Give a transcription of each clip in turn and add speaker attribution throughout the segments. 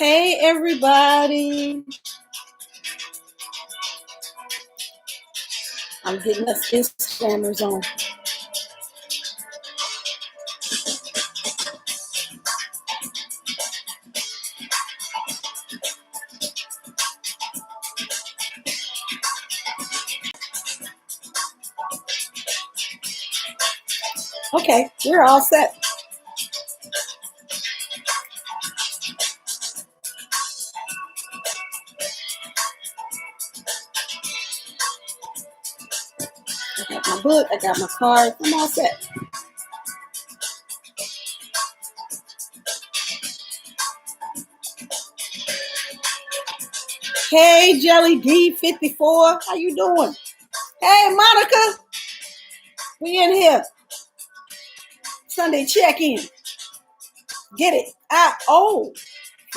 Speaker 1: Hey, everybody. I'm getting us Instagrammers on. Okay, we're all set. I got my book, I got my card, I'm all set. Hey, Jelly D54, how you doing? Hey, Monica, we in here. Sunday check-in. Get it? I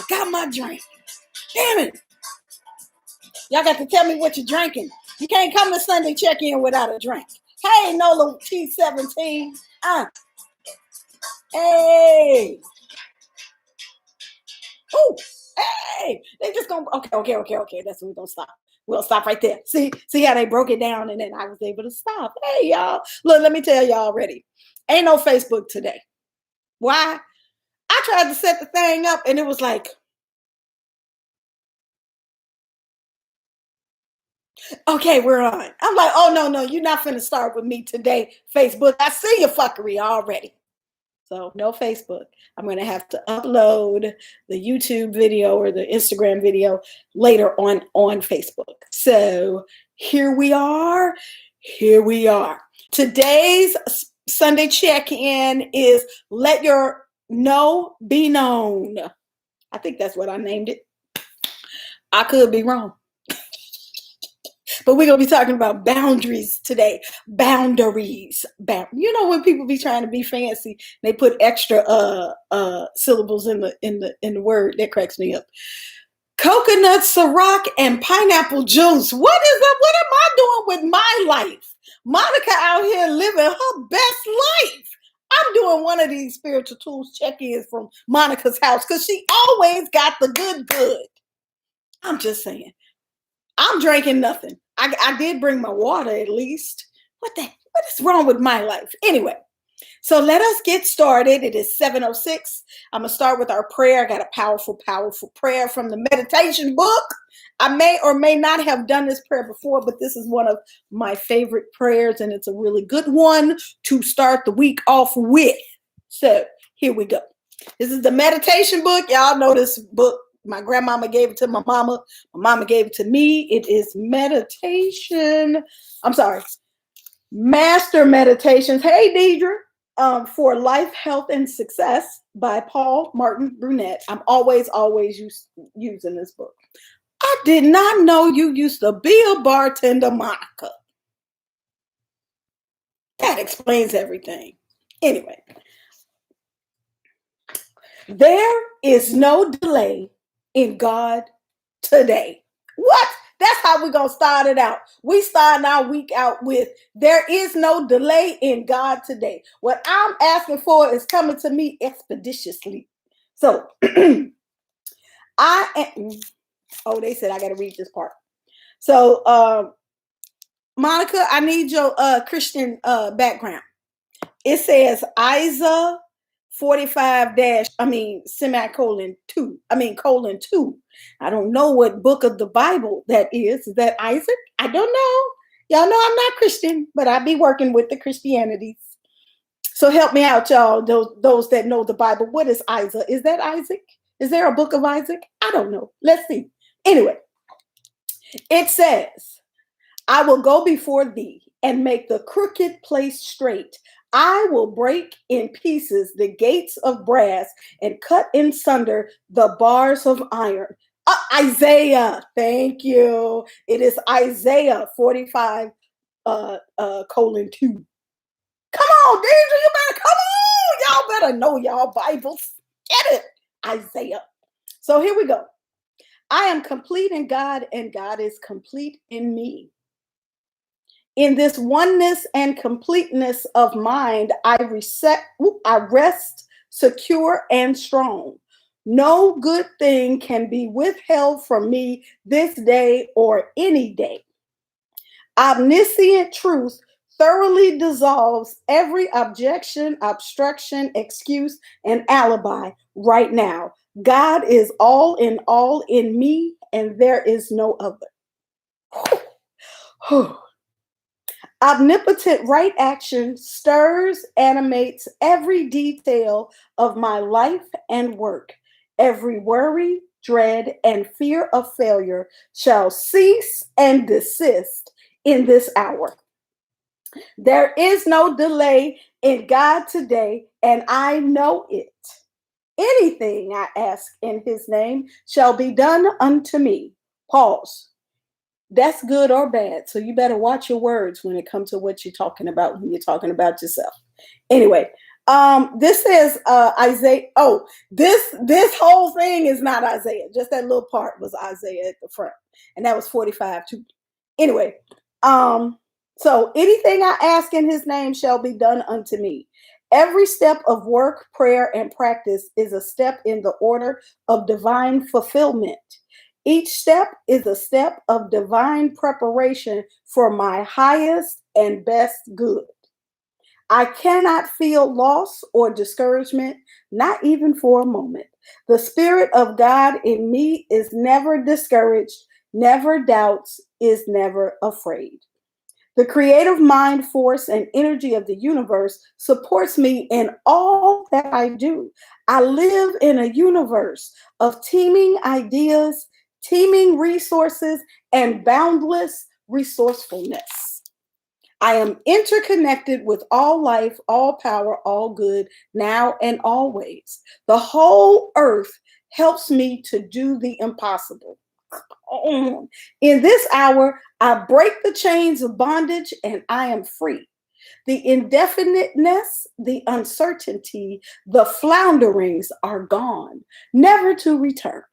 Speaker 1: got my drink. Damn it. Y'all got to tell me what you're drinking. You can't come to Sunday check-in without a drink. Hey, Nola T17. Hey. Oh, hey. They just gonna okay. That's when we're gonna stop. We'll stop right there. See how they broke it down and then I was able to stop. Hey, y'all. Look, let me tell y'all already. Ain't no Facebook today. Why? I tried to set the thing up and it was like, okay, we're on. I'm like, oh, no, you're not finna start with me today, Facebook. I see your fuckery already. So no Facebook. I'm going to have to upload the YouTube video or the Instagram video later on Facebook. So here we are. Today's Sunday check-in is let your no be known. I think that's what I named it. I could be wrong. But we're going to be talking about boundaries today. Boundaries. You know when people be trying to be fancy, they put extra syllables in the word. That cracks me up. Coconut, Ciroc, and pineapple juice. What is that? What am I doing with my life? Monica out here living her best life. I'm doing one of these spiritual tools check-ins from Monica's house because she always got the good. I'm just saying. I'm drinking nothing. I did bring my water at least. What is wrong with my life? Anyway, so let us get started. It is 7:06. I'm going to start with our prayer. I got a powerful prayer from the meditation book. I may or may not have done this prayer before, but this is one of my favorite prayers, and it's a really good one to start the week off with. So here we go. This is the meditation book. Y'all know this book. My grandmama gave it to my mama. My mama gave it to me. It is Master Meditations. Hey, Deidre. For Life, Health, and Success by Paul Martin Brunette. I'm always using this book. I did not know you used to be a bartender, Monica. That explains everything. Anyway, there is no delay in God today. What? That's how we're going to start it out. We starting our week out with, there is no delay in God today. What I'm asking for is coming to me expeditiously. So, they said I got to read this part. So, Monica, I need your Christian background. It says Isa 45 semicolon 2. Colon 2. I don't know what book of the Bible that is. Is that Isaac? I don't know. Y'all know I'm not Christian, but I be working with the Christianities. So help me out, y'all, those that know the Bible. What is Isaac? Is that Isaac? Is there a book of Isaac? I don't know. Let's see. Anyway, it says, I will go before thee and make the crooked place straight. I will break in pieces the gates of brass and cut in sunder the bars of iron. Isaiah, thank you. It is Isaiah 45 colon 2. Come on, Deidre, you better come on. Y'all better know y'all Bibles. Get it, Isaiah. So here we go. I am complete in God, and God is complete in me. In this oneness and completeness of mind, I rest secure and strong. No good thing can be withheld from me this day or any day. Omniscient truth thoroughly dissolves every objection, obstruction, excuse, and alibi right now. God is all in me, and there is no other. Omnipotent right action stirs, animates every detail of my life and work. Every worry, dread, and fear of failure shall cease and desist in this hour. There is no delay in God today, and I know it. Anything I ask in his name shall be done unto me. Pause. That's good or bad. So you better watch your words when it comes to what you're talking about when you're talking about yourself. Anyway, this is Isaiah. Oh, this whole thing is not Isaiah. Just that little part was Isaiah at the front, and that was 45 too. Anyway, so anything I ask in his name shall be done unto me. Every step of work, prayer, and practice is a step in the order of divine fulfillment. Each step is a step of divine preparation for my highest and best good. I cannot feel loss or discouragement, not even for a moment. The Spirit of God in me is never discouraged, never doubts, is never afraid. The creative mind force and energy of the universe supports me in all that I do. I live in a universe of teeming ideas, teeming resources, and boundless resourcefulness. I am interconnected with all life, all power, all good, now and always. The whole earth helps me to do the impossible. In this hour, I break the chains of bondage and I am free. The indefiniteness, the uncertainty, the flounderings are gone, never to return.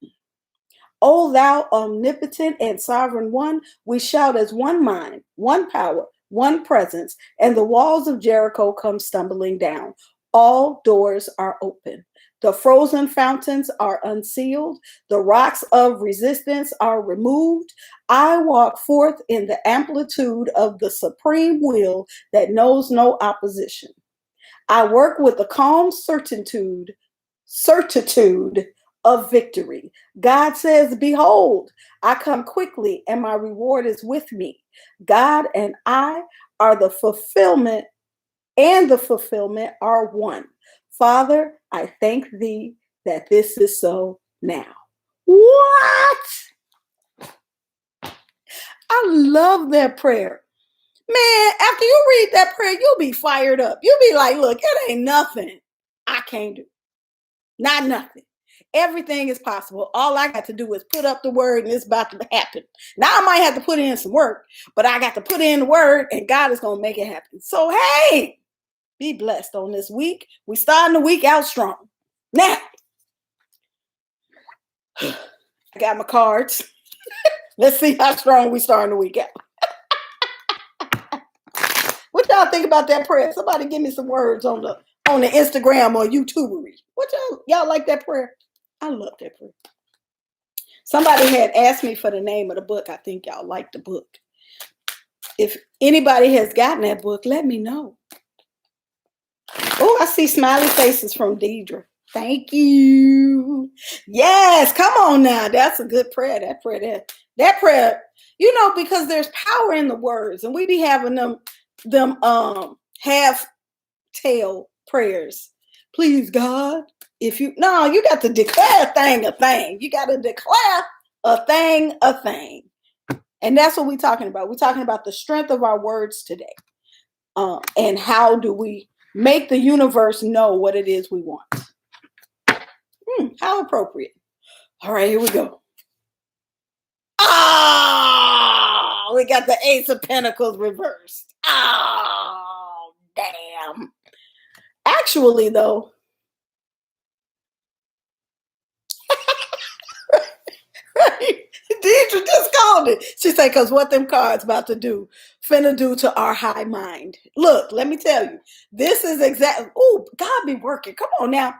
Speaker 1: O thou omnipotent and sovereign one, we shout as one mind, one power, one presence, and the walls of Jericho come stumbling down. All doors are open. The frozen fountains are unsealed. The rocks of resistance are removed. I walk forth in the amplitude of the supreme will that knows no opposition. I work with a calm certitude of victory. God says, behold, I come quickly and my reward is with me. God and I are the fulfillment, and the fulfillment are one. Father, I thank thee that this is so now. What? I love that prayer. Man, after you read that prayer, you'll be fired up. You'll be like, look, it ain't nothing I can't do. Not nothing. Everything is possible. All I got to do is put up the word and it's about to happen. Now I might have to put in some work, but I got to put in the word and God is going to make it happen. So, hey, be blessed on this week. We starting the week out strong. Now, I got my cards. Let's see how strong we starting the week out. What y'all think about that prayer? Somebody give me some words on the Instagram or YouTubery. What y'all like that prayer? I love that prayer. Somebody had asked me for the name of the book. I think y'all like the book. If anybody has gotten that book, let me know. Oh, I see smiley faces from Deidre. Thank you. Yes, come on now. That's a good prayer. That prayer, you know, because there's power in the words, and we be having them half tail prayers. Please, God, you got to declare a thing. You got to declare a thing. And that's what we're talking about. We're talking about the strength of our words today. And how do we make the universe know what it is we want? How appropriate. All right, here we go. We got the Ace of Pentacles reversed. Oh, damn. Actually, though, Deidre just called it. She said, because what them cards finna do to our high mind. Look, let me tell you, this is exactly, God be working. Come on now.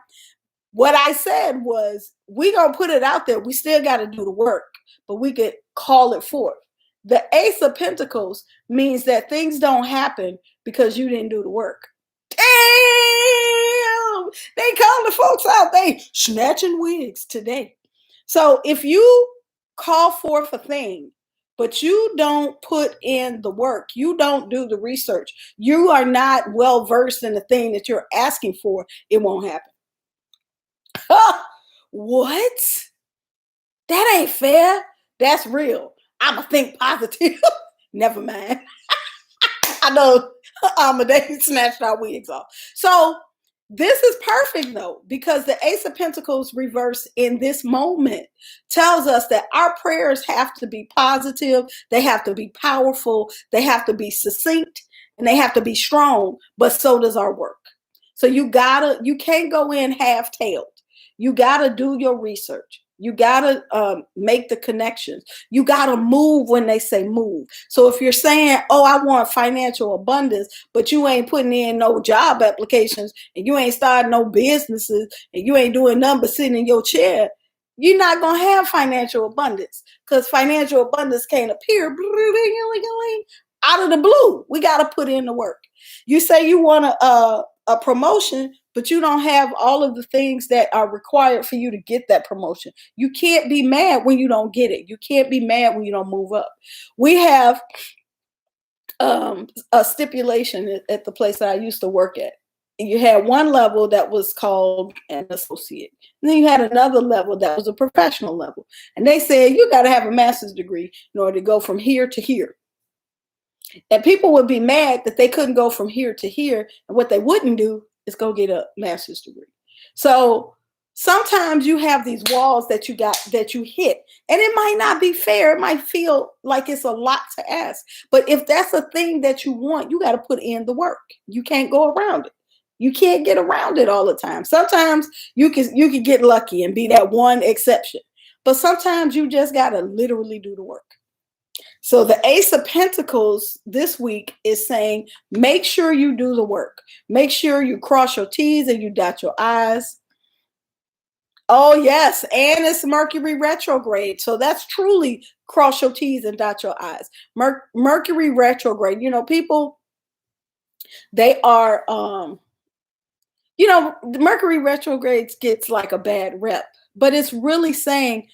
Speaker 1: What I said was, we gonna put it out there. We still got to do the work, but we could call it forth. The Ace of Pentacles means that things don't happen because you didn't do the work. Damn! They call the folks out. They snatching wigs today. So if you call forth a thing, but you don't put in the work, you don't do the research, you are not well versed in the thing that you're asking for, it won't happen. What? That ain't fair. That's real. I'ma think positive. Never mind. I know they snatched our wigs off. So this is perfect though, because the Ace of Pentacles reversed in this moment tells us that our prayers have to be positive, they have to be powerful, they have to be succinct, and they have to be strong, but so does our work. So you can't go in half-tailed. You gotta do your research. You gotta make the connections. You gotta move when they say move. So if you're saying, oh, I want financial abundance, but you ain't putting in no job applications and you ain't starting no businesses and you ain't doing nothing but sitting in your chair, you're not gonna have financial abundance, because financial abundance can't appear out of the blue. We gotta put in the work. You say you want a promotion, but you don't have all of the things that are required for you to get that promotion. You can't be mad when you don't get it. You can't be mad when you don't move up. We have a stipulation at the place that I used to work at. You had one level that was called an associate. And then you had another level that was a professional level. And they said, you got to have a master's degree in order to go from here to here. And people would be mad that they couldn't go from here to here. And what they wouldn't do is go get a master's degree. So sometimes you have these walls that you hit, and it might not be fair. It might feel like it's a lot to ask. But if that's a thing that you want, you got to put in the work. You can't go around it. You can't get around it all the time. Sometimes you can get lucky and be that one exception. But sometimes you just got to literally do the work. So the Ace of Pentacles this week is saying, make sure you do the work. Make sure you cross your T's and you dot your I's. Oh, yes. And it's Mercury retrograde. So that's truly cross your T's and dot your I's. Mercury retrograde. People, they are, the Mercury retrograde gets like a bad rep, but it's really saying,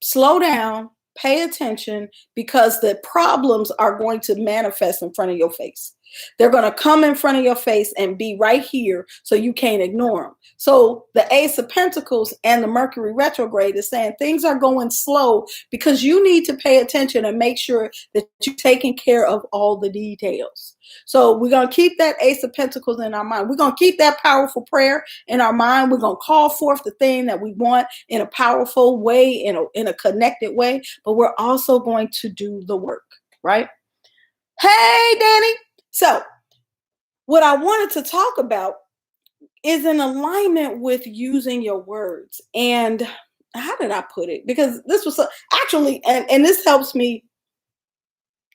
Speaker 1: slow down. Pay attention, because the problems are going to manifest in front of your face. They're going to come in front of your face and be right here, so you can't ignore them. So the Ace of Pentacles and the Mercury retrograde is saying things are going slow because you need to pay attention and make sure that you're taking care of all the details. So we're going to keep that Ace of Pentacles in our mind. We're going to keep that powerful prayer in our mind. We're going to call forth the thing that we want in a powerful way, in a connected way, but we're also going to do the work, right? Hey, Danny. So what I wanted to talk about is in alignment with using your words. And how did I put it? Because this was actually, and this helps me.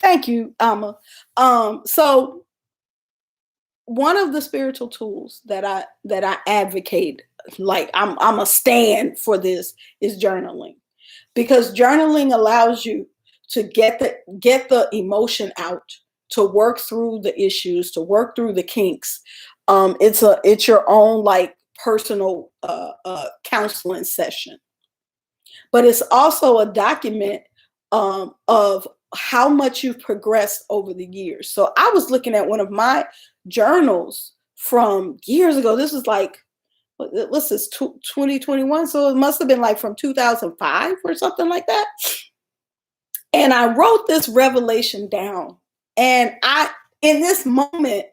Speaker 1: Thank you, Amma. So one of the spiritual tools that I advocate, like I'm a stand for this, is journaling, because journaling allows you to get the emotion out, to work through the issues, to work through the kinks. It's your own like personal counseling session, but it's also a document of how much you've progressed over the years. So I was looking at one of my journals from years ago. This was like, what's this, 2021? So it must have been like from 2005 or something like that. And I wrote this revelation down. And in this moment,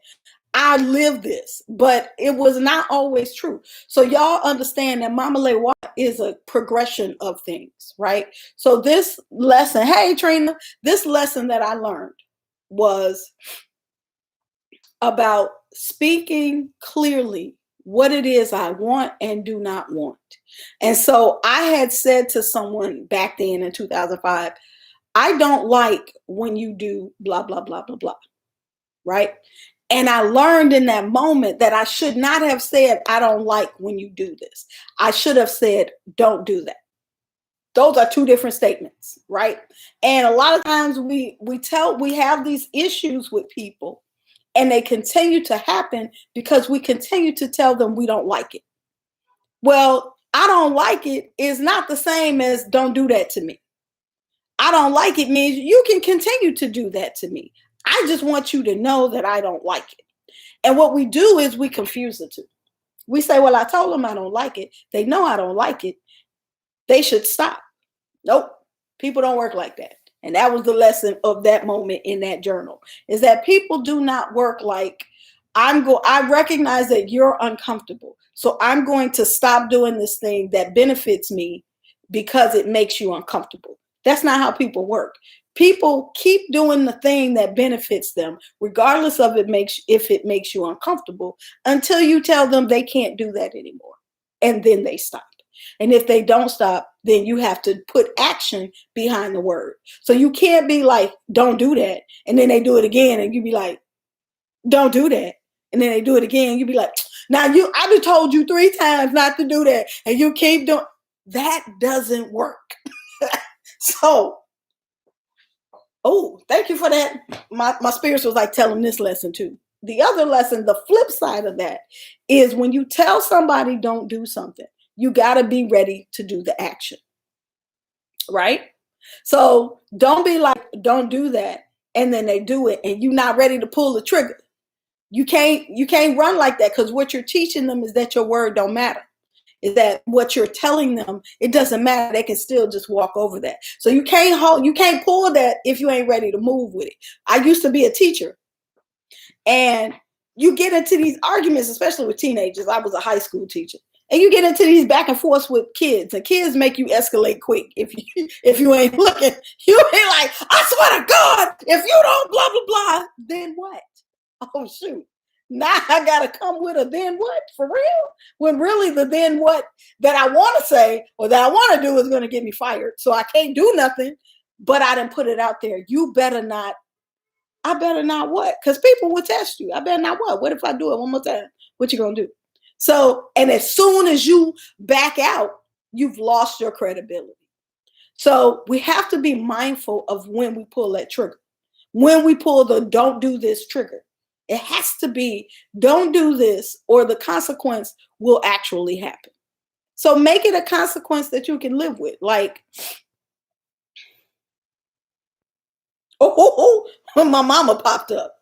Speaker 1: I lived this, but it was not always true. So y'all understand that Mama Lewa is a progression of things, right? So this lesson, hey Trina, this lesson that I learned was about speaking clearly what it is I want and do not want. And so I had said to someone back then in 2005, I don't like when you do blah, blah, blah, blah, blah, right? And I learned in that moment that I should not have said, I don't like when you do this. I should have said, don't do that. Those are two different statements, right? And a lot of times we have these issues with people and they continue to happen because we continue to tell them we don't like it. Well, I don't like it is not the same as don't do that to me. I don't like it means you can continue to do that to me. I just want you to know that I don't like it. And what we do is we confuse the two. We say, well, I told them I don't like it. They know I don't like it. They should stop. Nope. People don't work like that. And that was the lesson of that moment in that journal, is that people do not work like I recognize that you're uncomfortable. So I'm going to stop doing this thing that benefits me because it makes you uncomfortable. That's not how people work. People keep doing the thing that benefits them, regardless of if it makes you uncomfortable, until you tell them they can't do that anymore. And then they stop. And if they don't stop, then you have to put action behind the word. So you can't be like, don't do that. And then they do it again. And you be like, don't do that. And then they do it again. You be like, now I just told you 3 times not to do that. And you keep doing that. Doesn't work. So, oh, thank you for that. My spirits was like telling this lesson too. The other lesson, the flip side of that, is when you tell somebody don't do something, you got to be ready to do the action, right? So don't be like, don't do that. And then they do it and you're not ready to pull the trigger. You can't run like that, because what you're teaching them is that your word don't matter. Is that what you're telling them? It doesn't matter. They can still just walk over that. So you can't pull that if you ain't ready to move with it. I used to be a teacher, and you get into these arguments, especially with teenagers. I was a high school teacher. And you get into these back and forth with kids, and kids make you escalate quick if you ain't looking. You be like, I swear to God, if you don't blah, blah, blah, then what? Oh, shoot. Now I got to come with a then what? For real? When really the then what that I want to say or that I want to do is going to get me fired. So I can't do nothing, but I didn't put it out there. You better not. I better not what? Because people will test you. I better not what? What if I do it one more time? What you going to do? So, and as soon as you back out, you've lost your credibility. So we have to be mindful of when we pull that trigger. When we pull the don't do this trigger, it has to be don't do this or the consequence will actually happen. So make it a consequence that you can live with. Like, my mama popped up.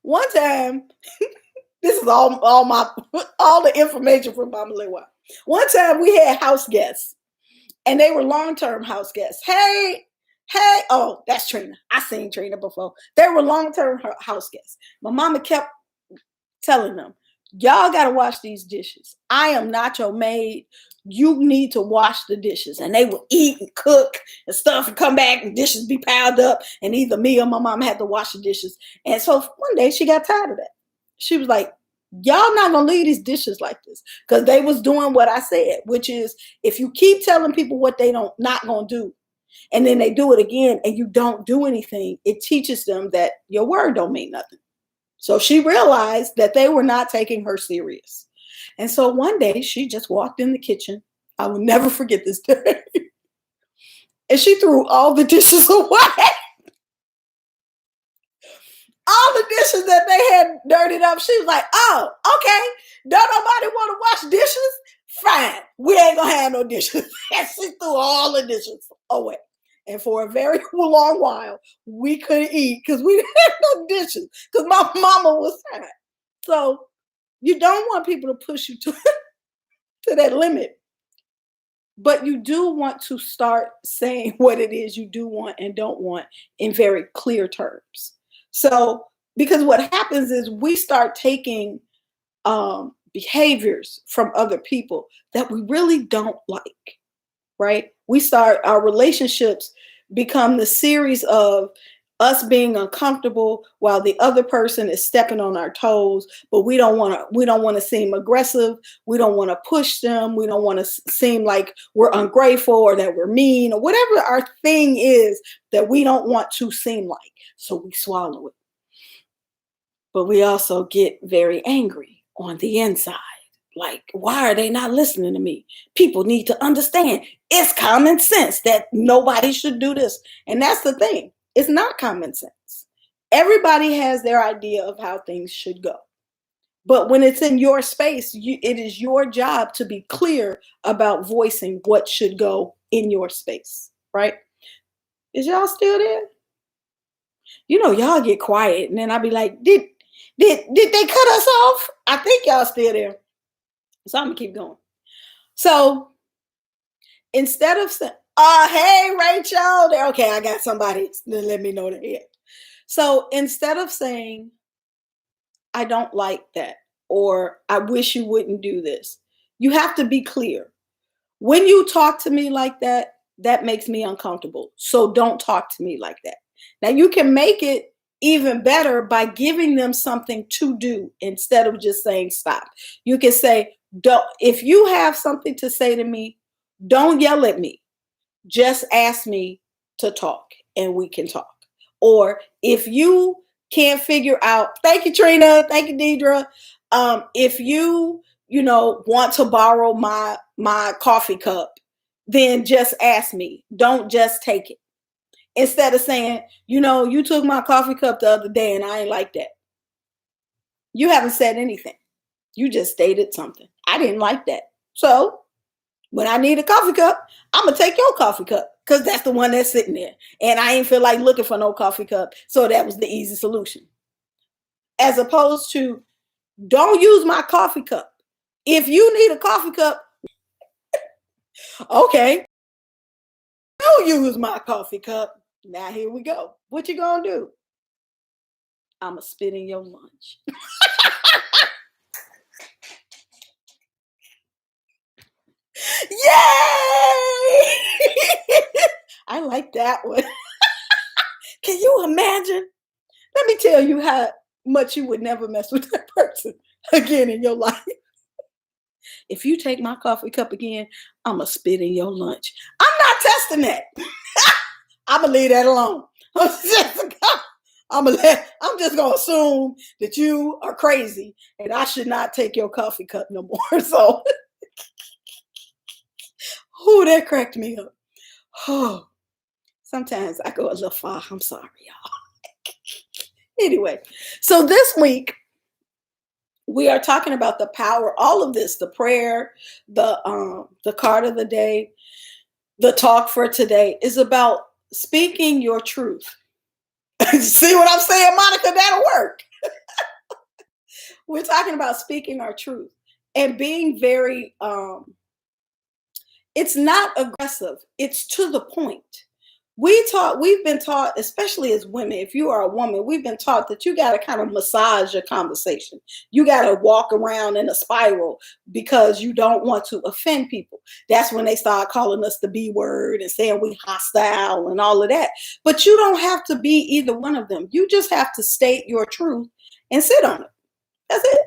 Speaker 1: One time, this is all the information from Mama Lewa. One time we had house guests, and they were long-term house guests. Hey, oh, that's Trina. I seen Trina before. They were long-term house guests. My mama kept telling them, y'all got to wash these dishes. I am not your maid. You need to wash the dishes. And they would eat and cook and stuff and come back and dishes be piled up. And either me or my mom had to wash the dishes. And so one day she got tired of that. She was like, y'all not going to leave these dishes like this. Because they was doing what I said, which is if you keep telling people what they not going to do, and then they do it again and you don't do anything, it teaches them that your word don't mean nothing. So she realized that they were not taking her serious. And so one day she just walked in the kitchen. I will never forget this day. And she threw all the dishes away. All the dishes that they had dirtied up. She was like, oh, okay. Don't nobody want to wash dishes? Fine. We ain't going to have no dishes. And she threw all the dishes away. And for a very long while, we couldn't eat because we didn't have no dishes because my mama was tired. So you don't want people to push you to that limit. But you do want to start saying what it is you do want and don't want in very clear terms. So, because what happens is we start taking behaviors from other people that we really don't like, right? Our relationships become the series of us being uncomfortable while the other person is stepping on our toes, but we don't want to seem aggressive. We don't want to push them. We don't want to seem like we're ungrateful or that we're mean or whatever our thing is that we don't want to seem like. So we swallow it. But we also get very angry on the inside. Like, why are they not listening to me? People need to understand it's common sense that nobody should do this. And that's the thing. It's not common sense. Everybody has their idea of how things should go. But when it's in your space, it is your job to be clear about voicing what should go in your space, right? Is y'all still there? You know, y'all get quiet, and then I'll be like, did they cut us off? I think y'all still there. So I'm gonna keep going. So instead of saying, hey, Rachel, okay, I got somebody. Then let me know that. So instead of saying, I don't like that, or I wish you wouldn't do this, you have to be clear. When you talk to me like that, that makes me uncomfortable. So don't talk to me like that. Now you can make it even better by giving them something to do instead of just saying stop. You can say, don't, if you have something to say to me, don't yell at me. Just ask me to talk and we can talk. Or if you can't figure out, thank you, Trina, thank you, Deidre. If you want to borrow my coffee cup, then just ask me. Don't just take it. Instead of saying, you took my coffee cup the other day and I ain't like that. You haven't said anything. You just stated something. I didn't like that. So when I need a coffee cup, I'm going to take your coffee cup because that's the one that's sitting there. And I ain't feel like looking for no coffee cup. So that was the easy solution. As opposed to, don't use my coffee cup. If you need a coffee cup, okay, don't use my coffee cup. Now here we go. What you gonna do? I'm gonna spit in your lunch. Yay! I like that one. Can you imagine? Let me tell you how much you would never mess with that person again in your life. If you take my coffee cup again, I'm gonna spit in your lunch. I'm not testing that. I'm gonna leave that alone. I'm just gonna assume that you are crazy and I should not take your coffee cup no more. So, that cracked me up. Oh, sometimes I go a little far. I'm sorry, y'all. Anyway, so this week we are talking about the power. All of this, the prayer, the card of the day, the talk for today is about speaking your truth. See what I'm saying, Monica? That'll work. We're talking about speaking our truth and being very, it's not aggressive. It's to the point. We've been taught, especially as women, if you are a woman, we've been taught that you got to kind of massage your conversation. You got to walk around in a spiral because you don't want to offend people. That's when they start calling us the B word and saying we hostile and all of that. But you don't have to be either one of them. You just have to state your truth and sit on it. That's it.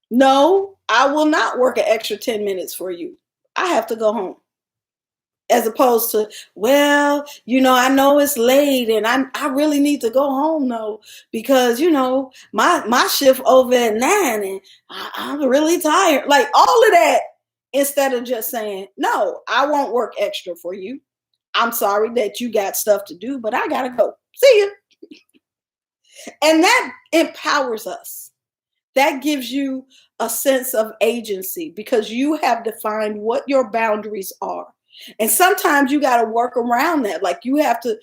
Speaker 1: No, I will not work an extra 10 minutes for you. I have to go home. As opposed to, well, I know it's late and I really need to go home though, because, my shift over at 9 and I'm really tired. Like all of that, instead of just saying, no, I won't work extra for you. I'm sorry that you got stuff to do, but I got to go. See you. And that empowers us. That gives you a sense of agency because you have defined what your boundaries are. And sometimes you got to work around that. Like you have to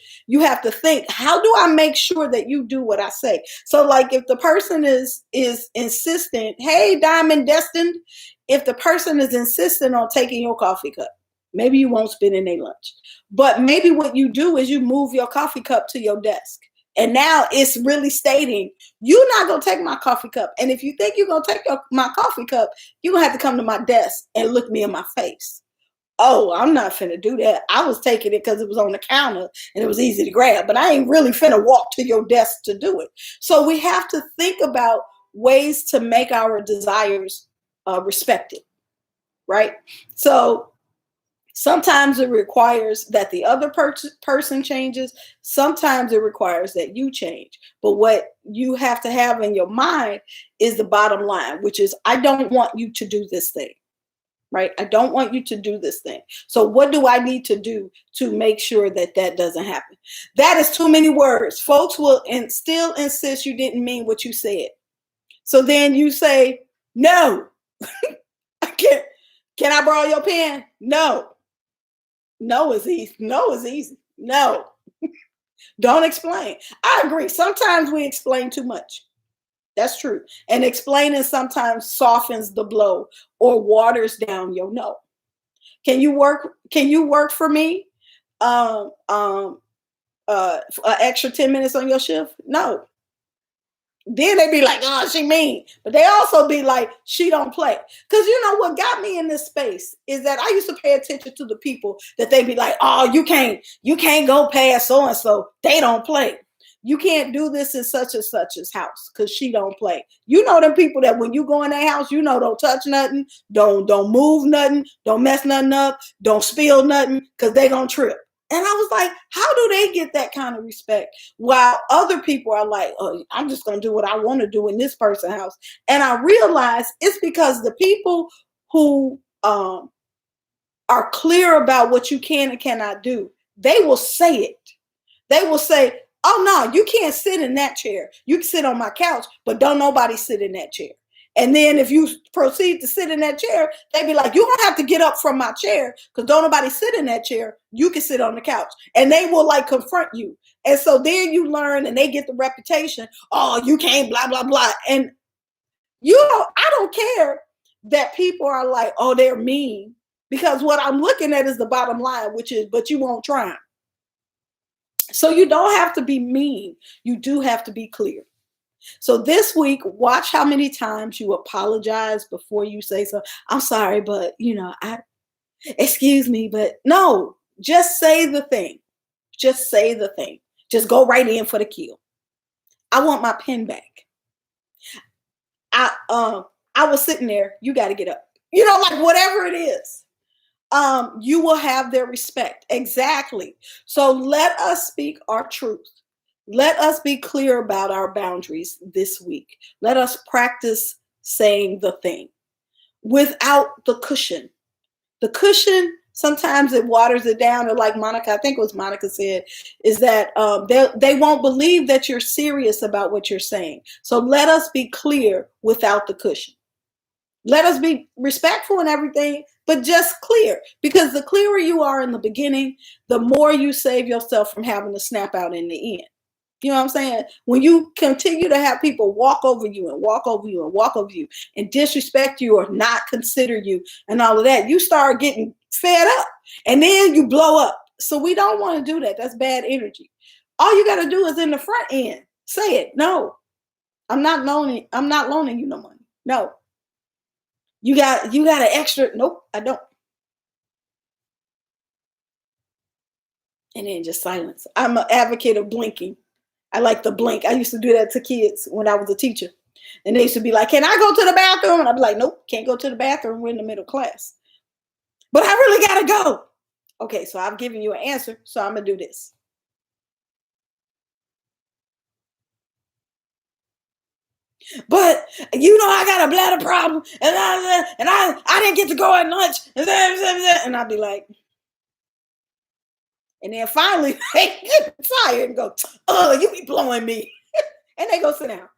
Speaker 1: think, how do I make sure that you do what I say? So like if the person is insistent, hey, Diamond Destined, if the person is insistent on taking your coffee cup, maybe you won't spit in their lunch. But maybe what you do is you move your coffee cup to your desk. And now it's really stating, you're not going to take my coffee cup. And if you think you're going to take my coffee cup, you're going to have to come to my desk and look me in my face. Oh, I'm not finna do that. I was taking it because it was on the counter and it was easy to grab, but I ain't really finna walk to your desk to do it. So we have to think about ways to make our desires respected, right? So Sometimes it requires that the other person changes. Sometimes it requires that you change. But what you have to have in your mind is the bottom line, which is, I don't want you to do this thing, right? I don't want you to do this thing. So what do I need to do to make sure that that doesn't happen? That is too many words. Folks will still insist you didn't mean what you said. So then you say, no, I can't. Can I borrow your pen? No. No is easy. No is easy. No. Don't explain. I agree. Sometimes we explain too much. That's true. And explaining sometimes softens the blow or waters down your no. Can you work for me? Um, um, extra 10 minutes on your shift? No. Then they be like, oh, she mean. But they also be like, she don't play. Because you know what got me in this space is that I used to pay attention to the people that they be like, oh, you can't go past so-and-so. They don't play. You can't do this in such and such's house because she don't play. You know them people that when you go in their house, you know, don't touch nothing, don't move nothing, don't mess nothing up, don't spill nothing because they gonna trip. And I was like, how do they get that kind of respect? While other people are like, oh, I'm just going to do what I want to do in this person's house. And I realized it's because the people who are clear about what you can and cannot do, they will say it. They will say, oh, no, you can't sit in that chair. You can sit on my couch, but don't nobody sit in that chair. And then if you proceed to sit in that chair, they be like, you don't have to get up from my chair because don't nobody sit in that chair. You can sit on the couch. And they will like confront you. And so then you learn and they get the reputation, oh, you can't blah, blah, blah. And you know, I don't care that people are like, oh, they're mean. Because what I'm looking at is the bottom line, which is, but you won't try. So you don't have to be mean. You do have to be clear. So this week, watch how many times you apologize before you say so. I'm sorry, but you know, excuse me, but no, just say the thing. Just say the thing. Just go right in for the kill. I want my pen back. I was sitting there. You got to get up. You know, like whatever it is. You will have their respect. Exactly. So let us speak our truth. Let us be clear about our boundaries this week. Let us practice saying the thing without the cushion. The cushion, sometimes it waters it down. Or like Monica, I think it was Monica said, is that they won't believe that you're serious about what you're saying. So let us be clear without the cushion. Let us be respectful and everything, but just clear. Because the clearer you are in the beginning, the more you save yourself from having to snap out in the end. You know what I'm saying? When you continue to have people walk over you and walk over you and walk over you and disrespect you or not consider you and all of that, you start getting fed up and then you blow up. So we don't want to do that. That's bad energy. All you got to do is in the front end, say it. No, I'm not loaning you no money. No. You got an extra. Nope, I don't. And then just silence. I'm an advocate of blinking. I like to blink. I used to do that to kids when I was a teacher. And they used to be like, can I go to the bathroom? And I'd be like, nope, can't go to the bathroom. We're in the middle class. But I really got to go. Okay, so I've given you an answer, so I'm going to do this. But, you know, I got a bladder problem, and I didn't get to go at lunch. And I'd be like, and then finally they get tired and go, oh, you be blowing me. And they go sit down.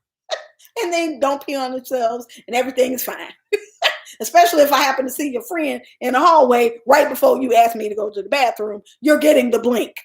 Speaker 1: And they don't pee on themselves and everything is fine. Especially if I happen to see your friend in the hallway right before you ask me to go to the bathroom, you're getting the blink.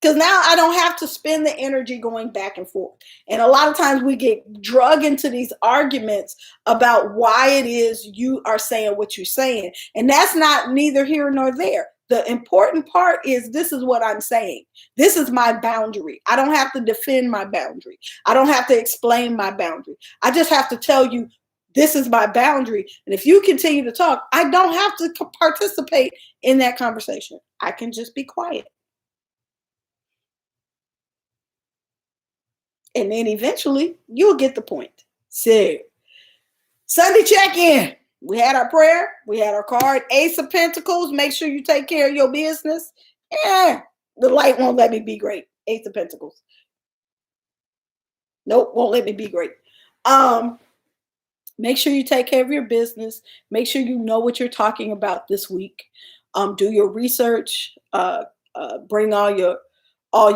Speaker 1: Because now I don't have to spend the energy going back and forth. And a lot of times we get drug into these arguments about why it is you are saying what you're saying. And that's not neither here nor there. The important part is this is what I'm saying. This is my boundary. I don't have to defend my boundary. I don't have to explain my boundary. I just have to tell you this is my boundary. And if you continue to talk, I don't have to participate in that conversation. I can just be quiet. And then eventually you'll get the point. So, Sunday check-in. We had our prayer. We had our card. Ace of Pentacles. Make sure you take care of your business. Yeah, the light won't let me be great. Ace of Pentacles. Nope, won't let me be great. Make sure you take care of your business. Make sure you know what you're talking about this week. Do your research. Bring all your. Oh,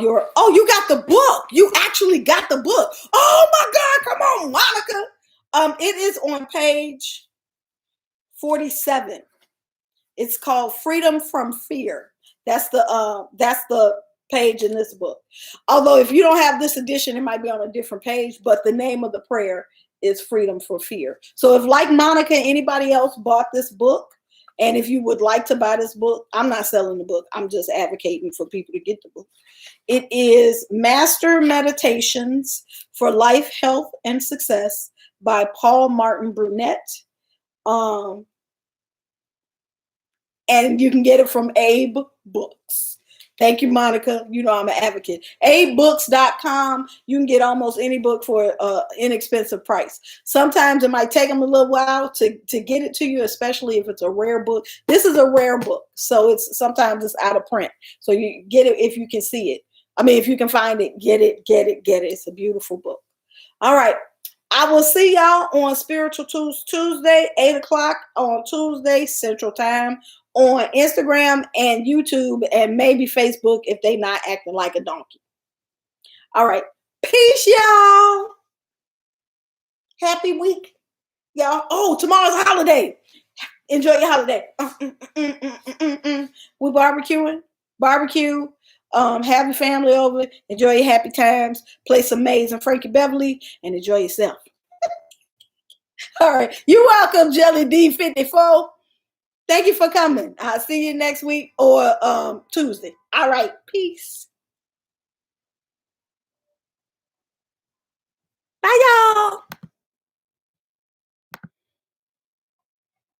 Speaker 1: you got the book. You actually got the book. Oh my God! Come on, Monica. It is on page 47. It's called Freedom from Fear. That's the page in this book. Although if you don't have this edition, it might be on a different page, but the name of the prayer is Freedom from Fear. So if, like Monica, anybody else bought this book, and if you would like to buy this book, I'm not selling the book. I'm just advocating for people to get the book. It is Master Meditations for Life, Health, and Success by Paul Martin Brunette. And you can get it from Abe Books. Thank you, Monica. You know I'm an advocate. AbeBooks.com. You can get almost any book for an inexpensive price. Sometimes it might take them a little while to get it to you, especially if it's a rare book. This is a rare book, so sometimes it's out of print. So you get it if you can see it. I mean, if you can find it, get it. It's a beautiful book. All right. I will see y'all on Spiritual Tools Tuesday, 8 o'clock on Tuesday, Central Time, on Instagram and YouTube and maybe Facebook if they not acting like a donkey. All right. Peace, y'all. Happy week, y'all. Oh, tomorrow's a holiday. Enjoy your holiday. We barbecuing. Barbecue. Have your family over. Enjoy your happy times. Play some Maze and Frankie Beverly and enjoy yourself. All right. You're welcome, Jelly D54. Thank you for coming. I'll see you next week or Tuesday. All right. Peace. Bye, y'all.